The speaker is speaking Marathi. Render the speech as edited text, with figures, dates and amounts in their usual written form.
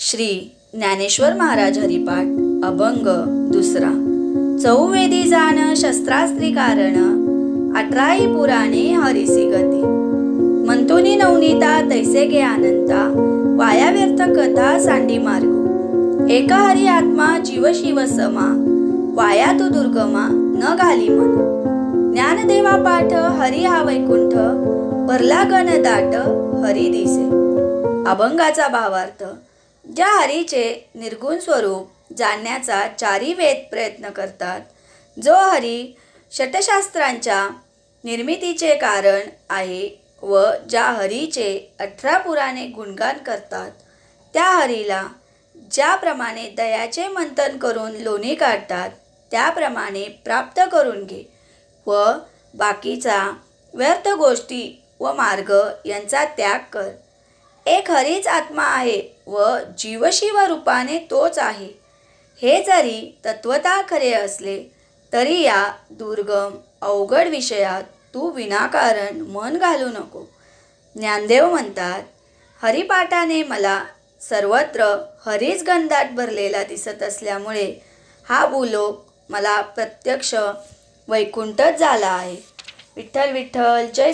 श्री ज्ञानेश्वर महाराज हरिपाठ अभंग दुसरा। चौवेदी जान शस्त्रास्त्री कारण 18 पुराणे हरिसी गती। मंतुनी नवनीता तैसे गे आनंता वाया व्यर्थ कथा सांडी मार्गो। एक हरी आत्मा जीव शिव समा वाया तू दुर्गमा न घाली मन। ज्ञानदेवा पाठ हरी हा वैकुंठ भरला गण दाट हरी दिसे। अभंगाचा भावार्थ, ज्या हरीचे निर्गुण स्वरूप जाणण्याचा चारी वेद प्रयत्न करतात, जो हरी षटशास्त्रांच्या निर्मितीचे कारण आहे व ज्या हरीचे 18 पुराणे गुणगान करतात, त्या हरीला ज्याप्रमाणे दयाचे मंथन करून लोणी काढतात त्याप्रमाणे प्राप्त करून घे व बाकीचा व्यर्थ गोष्टी व मार्ग यांचा त्याग कर। एक हरीच आत्मा आहे व जीवशिव रूपाने तोच आहे, हे जरी तत्वता खरे असले तरी या दुर्गम अवघड विषयात तू विनाकारण मन घालू नको। ज्ञानदेव म्हणतात, हरिपाठाने मला सर्वत्र हरीच गणदाट भरलेला दिसत असल्यामुळे हा भूलोक मला प्रत्यक्ष वैकुंठच झाला आहे। विठ्ठल विठ्ठल जय